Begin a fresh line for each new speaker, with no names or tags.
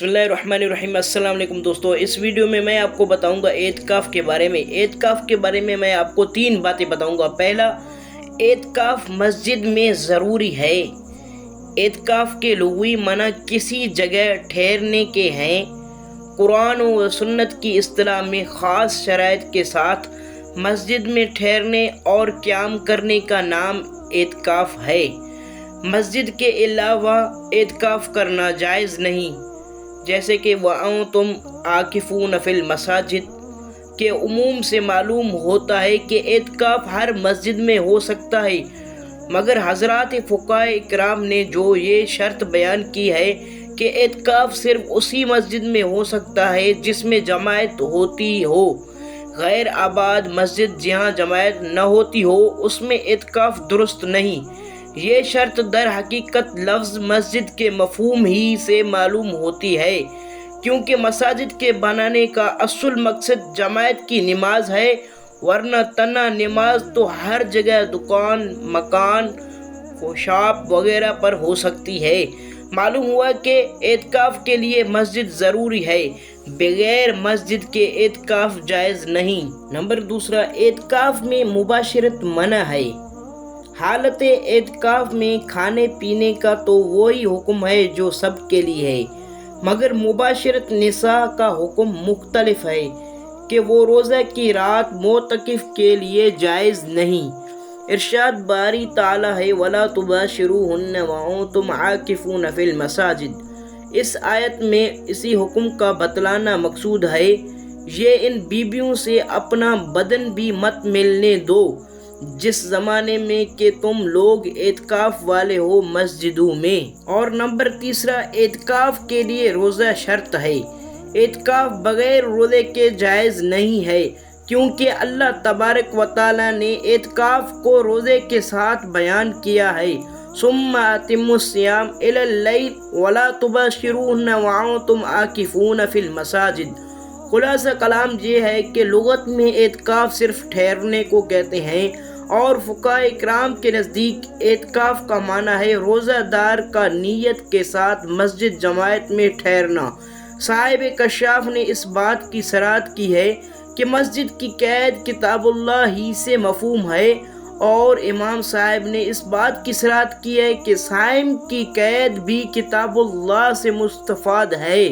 بسم اللہ الرحمن الرحیم۔ السلام علیکم دوستو، اس ویڈیو میں میں آپ کو بتاؤں گا اعتکاف کے بارے میں۔ اعتکاف کے بارے میں آپ کو 3 باتیں بتاؤں گا۔ پہلا، اعتکاف مسجد میں ضروری ہے۔ اعتکاف کے لغوی معنی کسی جگہ ٹھہرنے کے ہیں۔ قرآن و سنت کی اصطلاح میں خاص شرائط کے ساتھ مسجد میں ٹھہرنے اور قیام کرنے کا نام اعتکاف ہے۔ مسجد کے علاوہ اعتکاف کرنا جائز نہیں، جیسے کہ وَأَنْتُمْ عَاكِفُونَ فِي الْمَسَاجِدِ کے عموم سے معلوم ہوتا ہے کہ اعتکاف ہر مسجد میں ہو سکتا ہے، مگر حضرات فقہاء کرام نے جو یہ شرط بیان کی ہے کہ اعتکاف صرف اسی مسجد میں ہو سکتا ہے جس میں جماعت ہوتی ہو۔ غیر آباد مسجد جہاں جماعت نہ ہوتی ہو اس میں اعتکاف درست نہیں۔ یہ شرط در حقیقت لفظ مسجد کے مفہوم ہی سے معلوم ہوتی ہے، کیونکہ مساجد کے بنانے کا اصل مقصد جماعت کی نماز ہے، ورنہ تنہا نماز تو ہر جگہ دکان، مکان، شاپ وغیرہ پر ہو سکتی ہے۔ معلوم ہوا کہ اعتکاف کے لیے مسجد ضروری ہے، بغیر مسجد کے اعتکاف جائز نہیں۔ نمبر 2، اعتکاف میں مباشرت منع ہے۔ حالت اعتکاف میں کھانے پینے کا تو وہی حکم ہے جو سب کے لیے ہے، مگر مباشرت نساء کا حکم مختلف ہے کہ وہ روزہ کی رات معتکف کے لیے جائز نہیں۔ ارشاد باری تعالیٰ ہے وَلَا تُبَاشِرُوهُنَّ وَأَنْتُمْ عَاكِفُونَ فِي الْمَسَاجِدِ۔ اس آیت میں اسی حکم کا بتلانا مقصود ہے۔ یہ ان بیویوں سے اپنا بدن بھی مت ملنے دو جس زمانے میں کہ تم لوگ اعتکاف والے ہو مسجدوں میں۔ اور نمبر 3، اعتکاف کے لیے روزہ شرط ہے۔ اعتکاف بغیر روزے کے جائز نہیں ہے، کیونکہ اللہ تبارک و تعالیٰ نے اعتکاف کو روزے کے ساتھ بیان کیا ہے۔ ثم اتموا الصیام الی اللیل ولا تباشروہن وانتم عاکفون فی المساجد۔ خلاصہ کلام یہ ہے کہ لغت میں اعتکاف صرف ٹھہرنے کو کہتے ہیں، اور فقہاء کرام کے نزدیک اعتکاف کا معنی ہے روزہ دار کا نیت کے ساتھ مسجد جماعت میں ٹھہرنا۔ صاحب کشاف نے اس بات کی صراحت کی ہے کہ مسجد کی قید کتاب اللہ ہی سے مفہوم ہے، اور امام صاحب نے اس بات کی صراحت کی ہے کہ صائم کی قید بھی کتاب اللہ سے مستفاد ہے۔